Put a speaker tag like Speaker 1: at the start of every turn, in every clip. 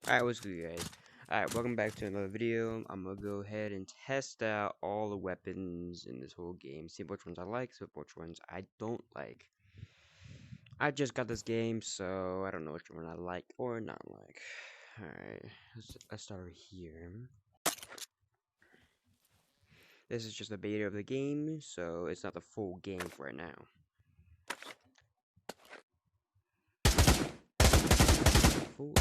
Speaker 1: Alright, what's good, guys? Alright, welcome back to another video. I'm gonna go ahead and test out all the weapons in this whole game. See which ones I like, see which ones I don't like. I just got this game, so I don't know which one I like or not like. Alright, let's start here. This is just a beta of the game, so it's not the full game for right now. Full.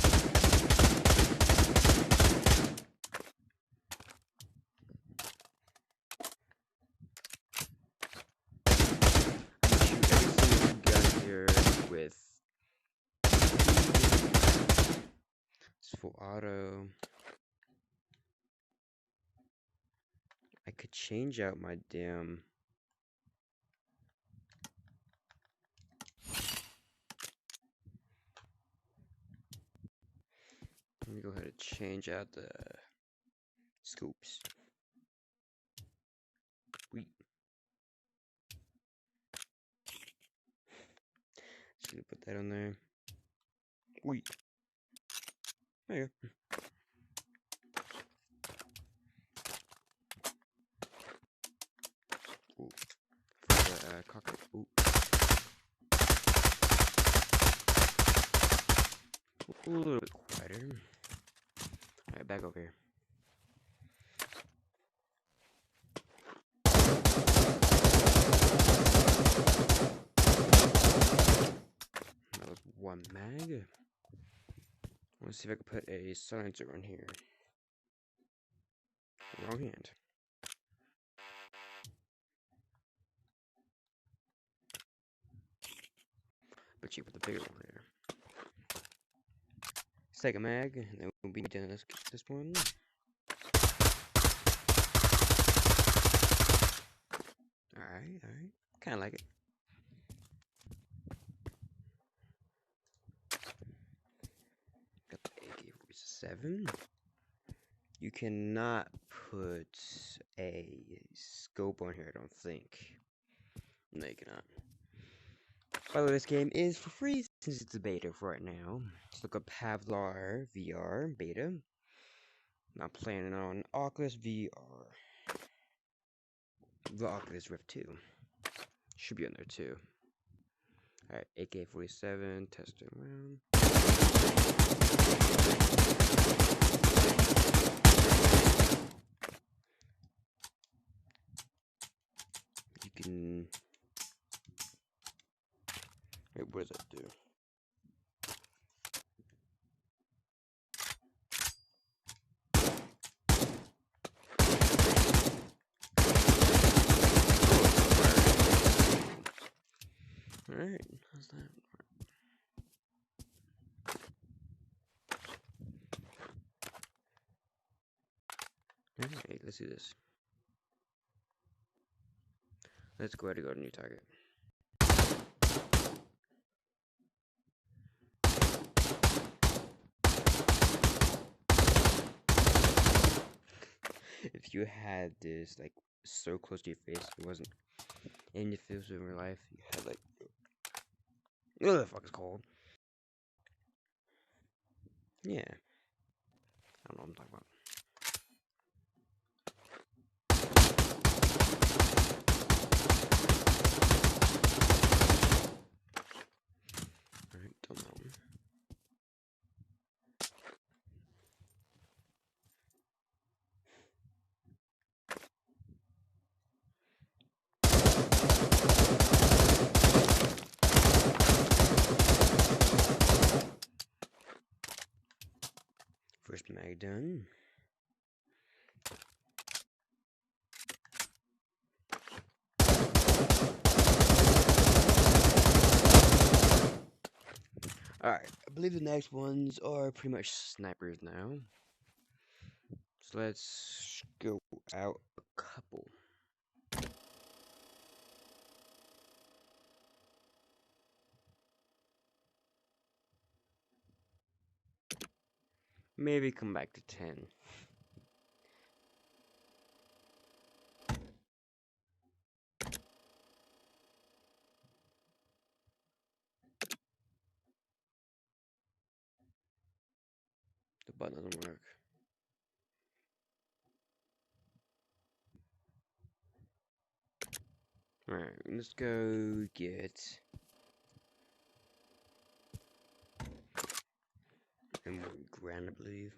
Speaker 1: With it's full auto. I could change out my damn. Let me go ahead and change out the scoops. Just gonna put that on there. Wait. There you go. Ooh. For the cockpit. Ooh. Ooh, a little bit quieter. Alright, back over here. That was one mag. Let's see if I can put a silencer on here. Wrong hand. But you put the bigger one there. Second mag, and then we'll be done this one. Alright. Kinda like it. Got the AK-47. You cannot put a scope on here, I don't think. No, you cannot. By the way, this game is for free since it's a beta for right now. Let's look up PAVLOV VR beta. I'm planning on Oculus VR. The Oculus Rift 2. Should be on there too. Alright, AK-47, testing around. You can... Wait, what does that do? Alright, how's that? Alright, let's do this. Let's go ahead and go to new target. If you had this like so close to your face, it wasn't in your face in real life, you had like what the fuck is called? Yeah. I don't know what I'm talking about. Alright, done that one. First mag done. Alright, I believe the next ones are pretty much snipers now. So let's go out a couple. Maybe come back to 10. The button doesn't work. Alright, let's go get emerald grand, I believe.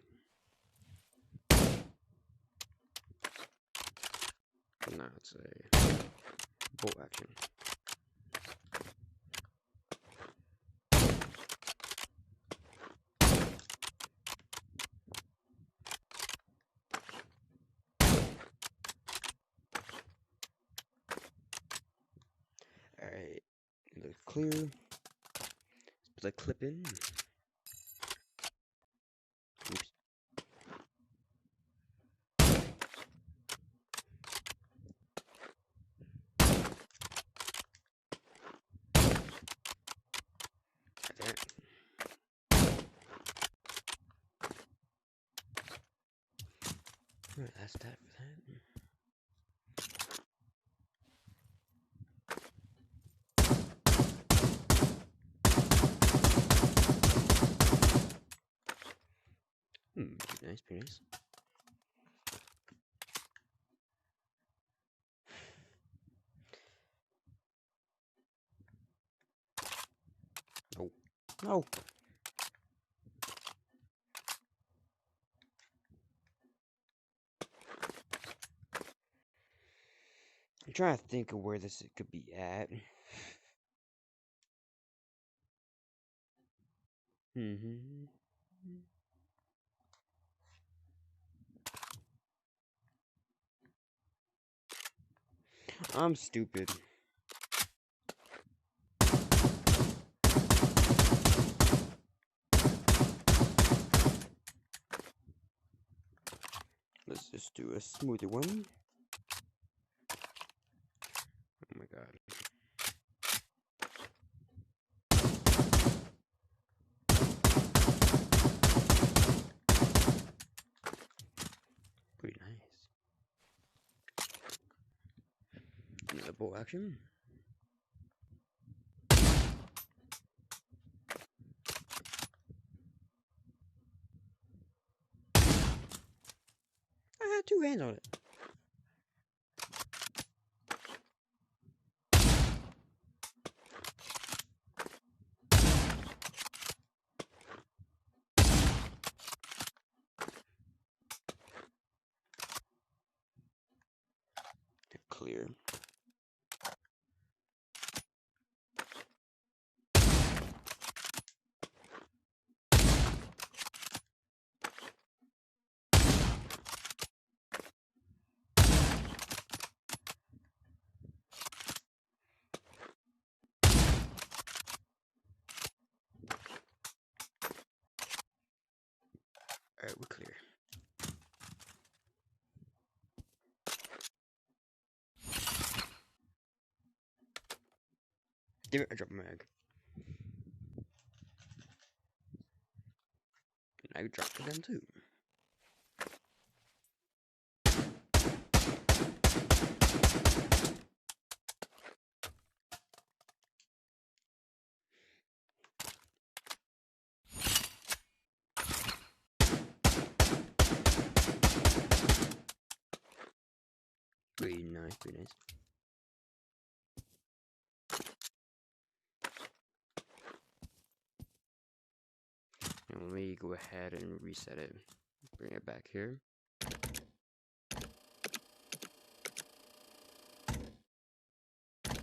Speaker 1: But now it's a bolt action. Alright, it looks clear. Let's put the clip in. Oops. Like that. Alright, that's that for that. Pretty nice, pretty nice. Oh, no. I'm trying to think of where this could be at. I'm stupid. Let's just do a smoother one. Oh my god. Pretty nice. Another bolt action. I had two hands on it. Clear. Alright, we're clear. Damn it, I dropped my mag. And I dropped it then too. Pretty nice, pretty nice. And let me go ahead and reset it. Bring it back here. I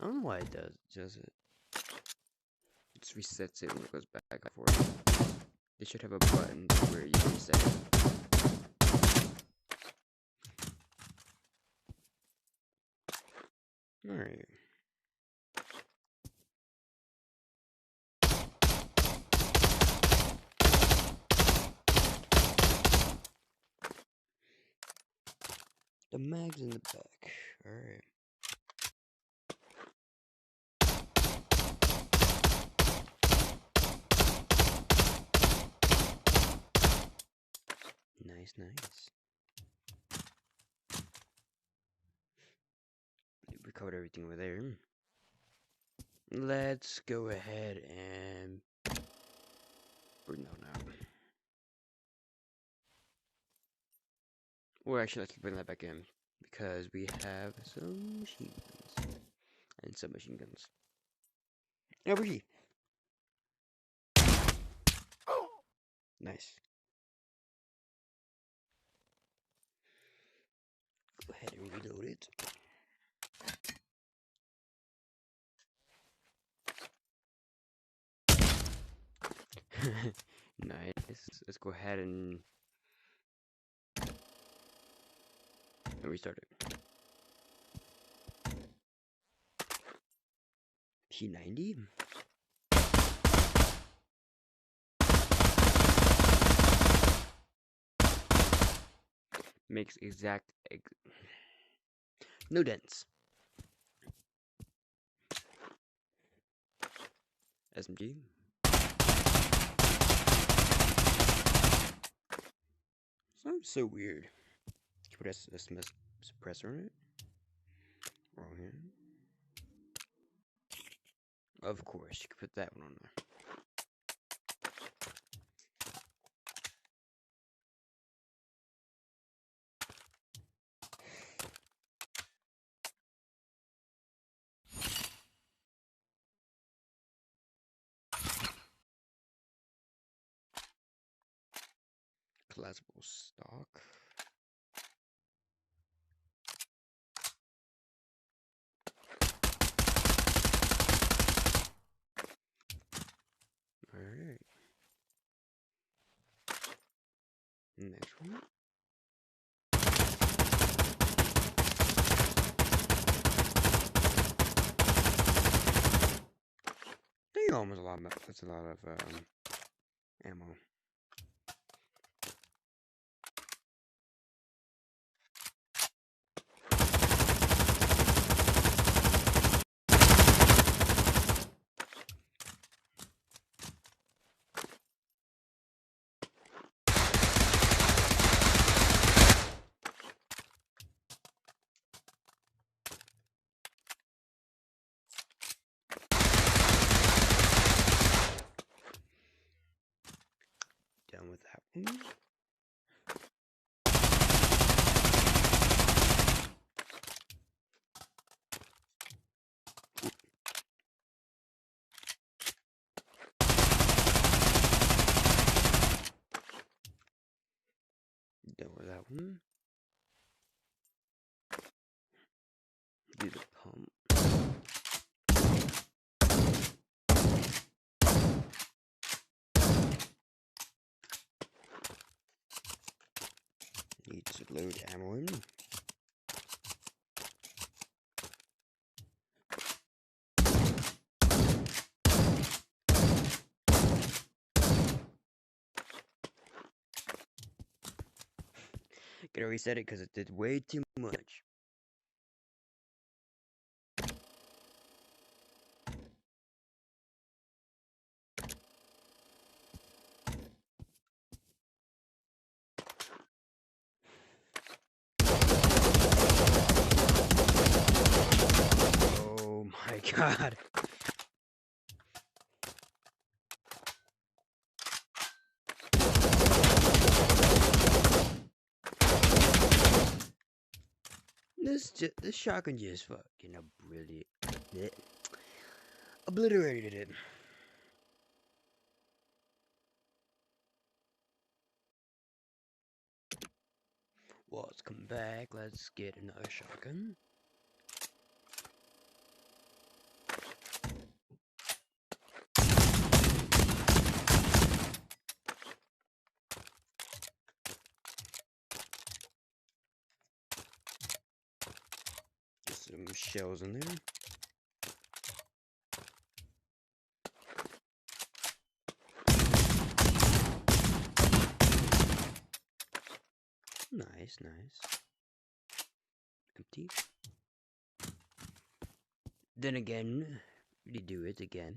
Speaker 1: don't know why it does it. It just resets it when it goes back and forth. They should have a button where you reset it. Alright. The mag's in the back. Alright. Nice, nice. We covered everything over there. Let's go ahead and bring that out. Or actually, let's bring that back in. Because we have some machine guns. And some machine guns. Over here. Nice. Go ahead and reload it. Nice. Let's go ahead and restart it. P90? Makes no dents. SMG. Sounds so weird. Can you put a suppressor on it? Wrong here. Of course, you can put that one on there. Collapsible stock. Alright. Next one. Dang, almost a lot. That's a lot of ammo. Done with that one. Done with that one. Do the pump. Need to load ammo in. Gotta reset it because it did way too much. Oh my god. This shotgun just fucking obliterated it. Well, let's come back. Let's get another shotgun. Get some shells in there. Nice, nice. Empty. Then again, redo it again.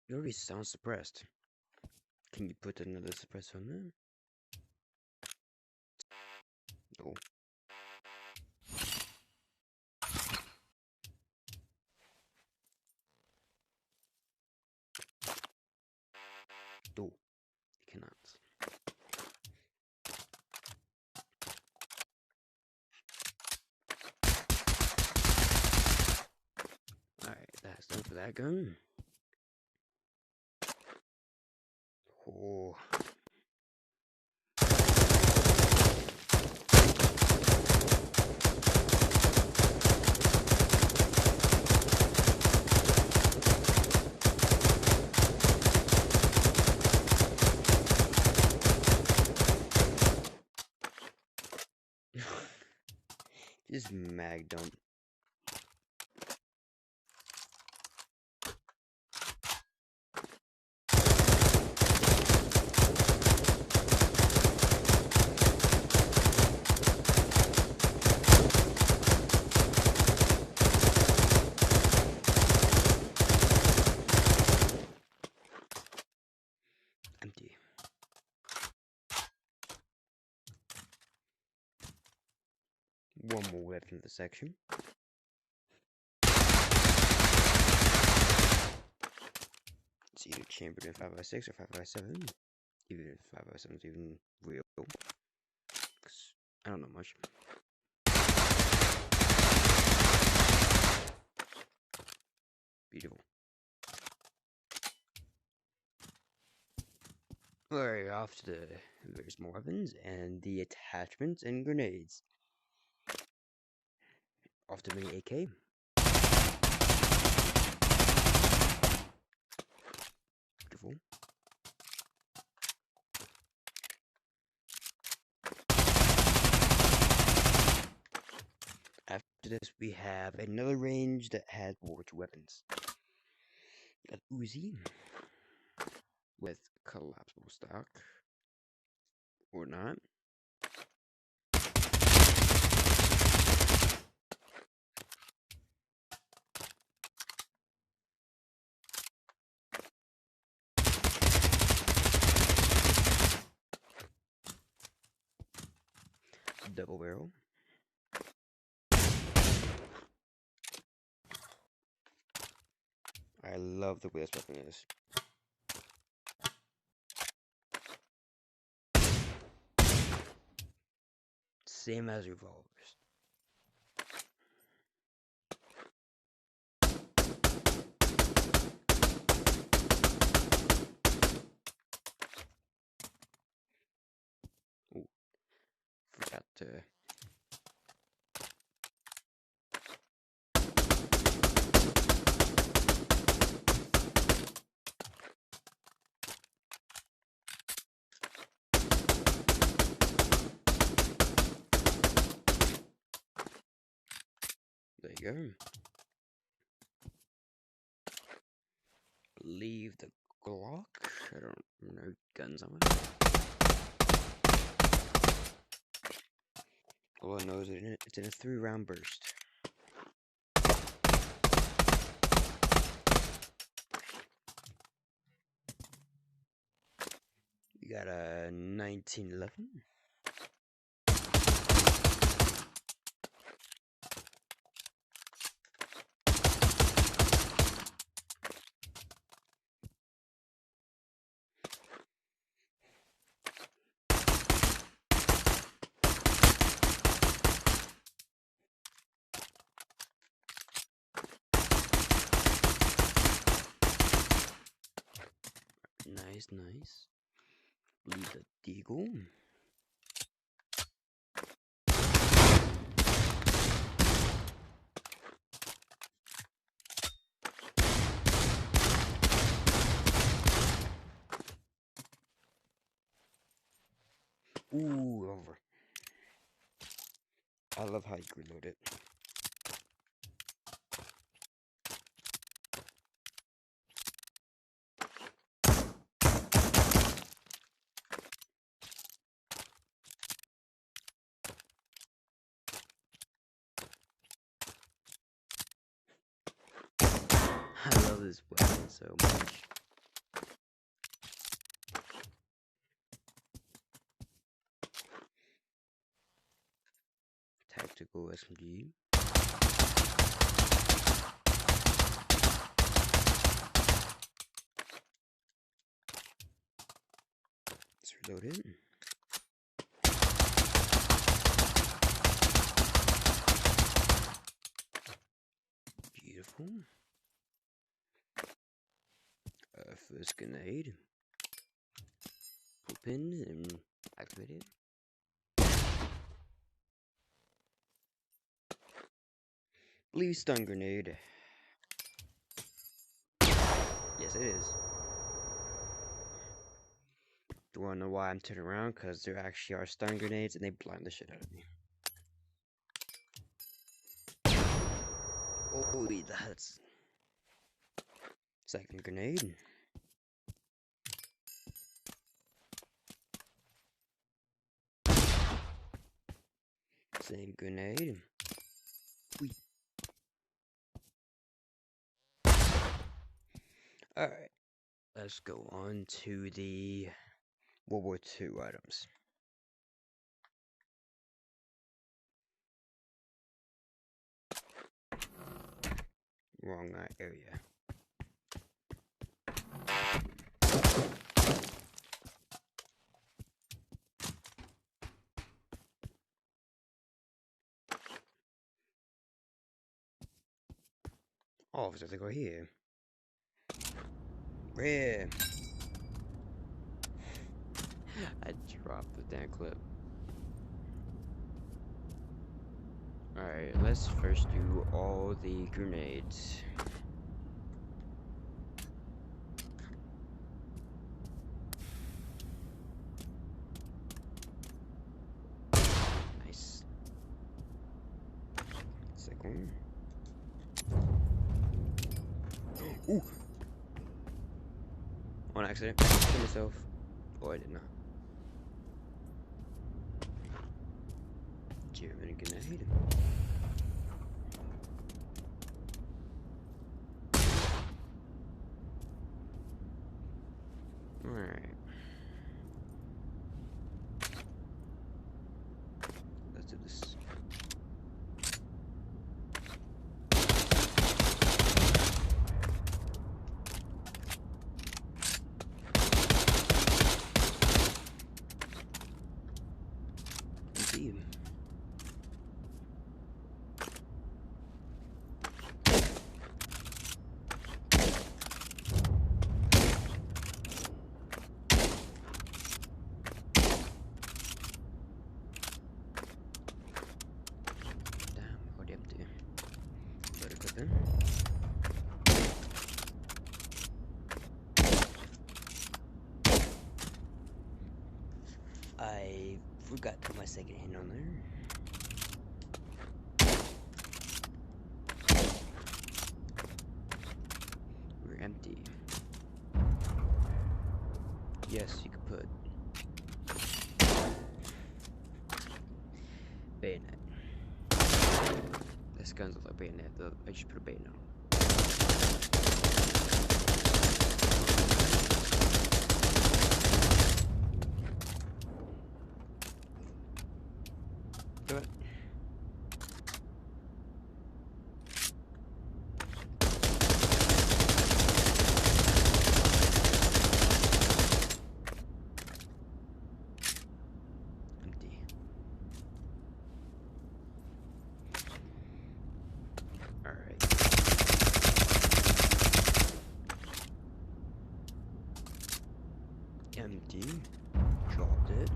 Speaker 1: It already sounds suppressed. Can you put another suppressor on there? No. Oh, you cannot. Alright, that's done for that gun. Oh. Just mag dump. Empty. One more left in the section. It's either chambered in 5x6 or 5x7. Even if 5x7 is even real. Cause I don't know much. Beautiful. Alright, off to the various more weapons and the attachments and grenades. Off to mini AK. Beautiful. After this, we have another range that has more weapons. An Uzi with collapsible stock or not. Double barrel. I love the way this weapon is. Same as revolvers. Ooh, forgot to. There you go. Leave the Glock. I don't know guns on it. All I know is it's in a 3-round burst. You got a 1911. Nice. Leave the deagle. Ooh, over. I love how you reload it. I love this weapon so much. Tactical SMG. Loaded. Beautiful. First grenade. Open and activate it. Blue stun grenade. Yes, it is. Do you wanna know why I'm turning around? Because there actually are stun grenades and they blind the shit out of me. Oh, that's second grenade. Same grenade. Whee. Alright, let's go on to the World War II items. Wrong area. Oh, so they go here. Rare. I dropped the damn clip. Alright, let's first do all the grenades. Nice. Second one. Ooh! On accident. Kill myself. Oh, I did not. German grenade. Alright. Let's do this. Indeed. I forgot to put my second hand on there. We're empty. Yes, you could put bayonet. This gun's look like bayonet, though. I just put a bayonet on. Do it. Empty. Alright. Empty. Dropped it.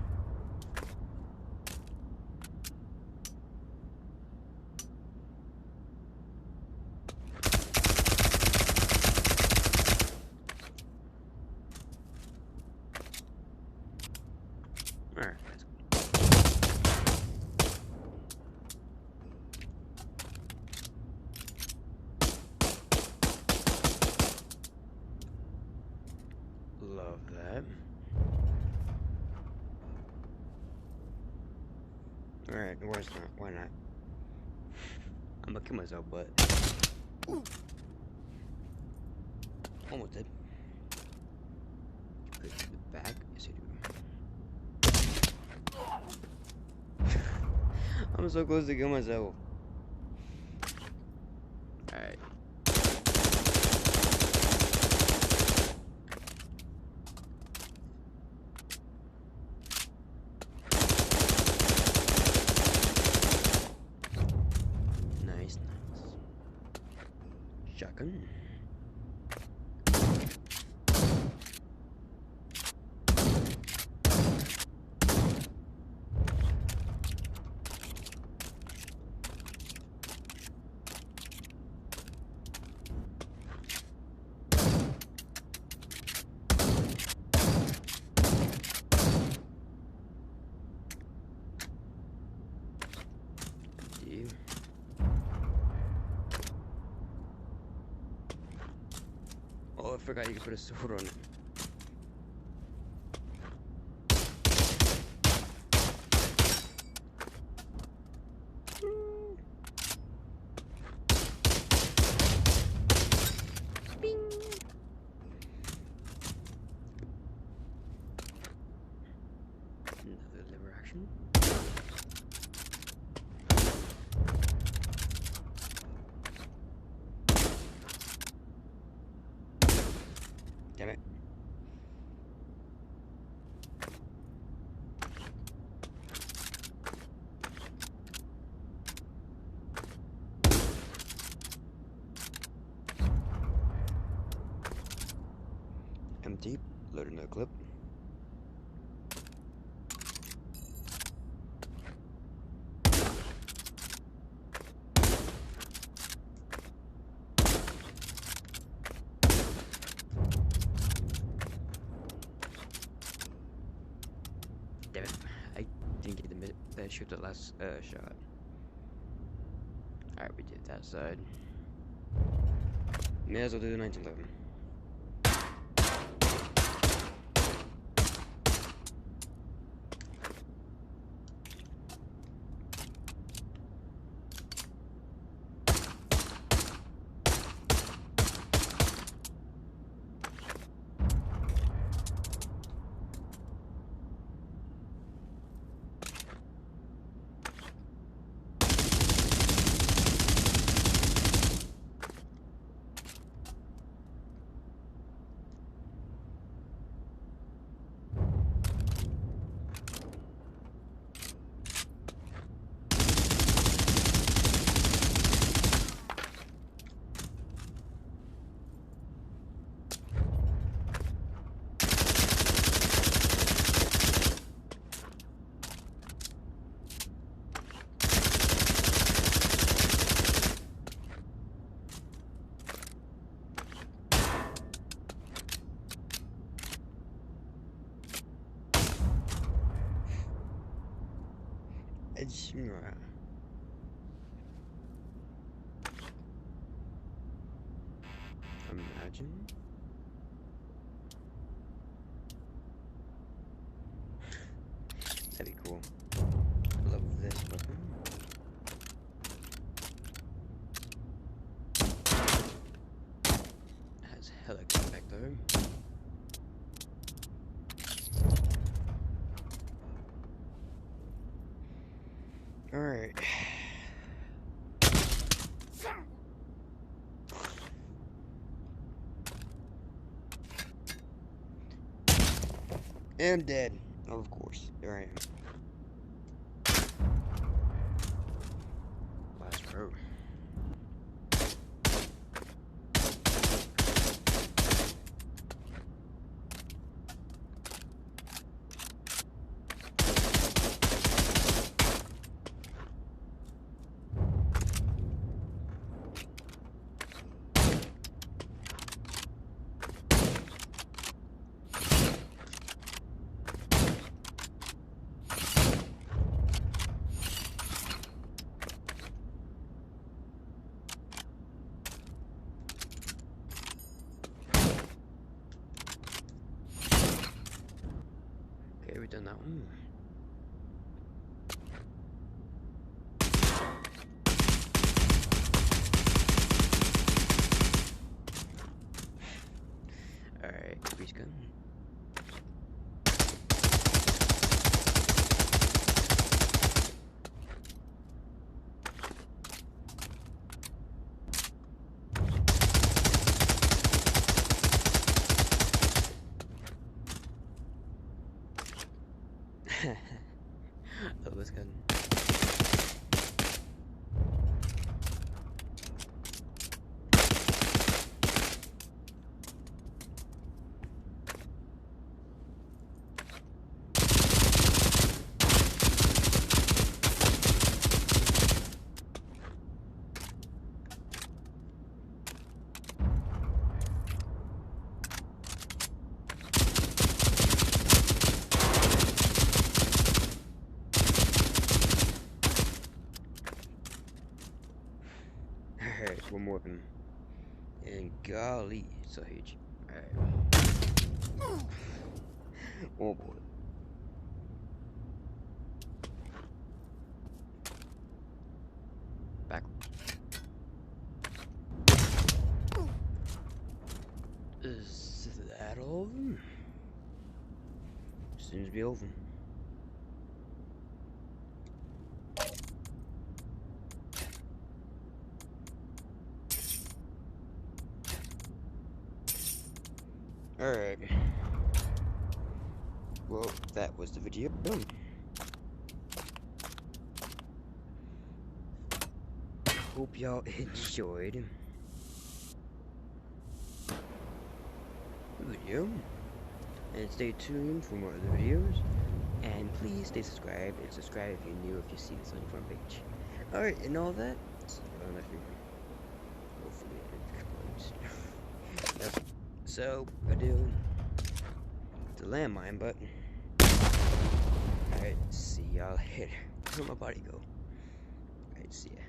Speaker 1: Alright, let's go. Love that. Alright, where's not? Why not? I'm gonna kill myself, but ooh. Almost did. Put it to the back. Yes, I do. I'm so close to kill myself. Alright. Shotgun. Oh, I forgot you could put a sword on it. Bing. Another lever action. Damn it. Empty. Load another clip. Damn it. I didn't get the minute that shoot the last shot. Alright, we did that side. May as well do the 1911. Imagine. That'd be cool. Love this weapon. Has hella back though. Alright. I'm dead. Of course. There I am. Last row. Okay, we've done that one. Alright, grease gun. That was good. Alright, one more of them. And golly, it's so huge. Alright. Oh boy. Back. Is that all of them? Seems to be over. Alright. Well, that was the video. Hope y'all enjoyed the video. And stay tuned for more other videos. And please stay subscribed and subscribe if you're new if you see this on your front page. Alright, and all that. Hopefully it explodes. So, I do the landmine button. Alright, see y'all later. Where'd my body go? Alright, see ya.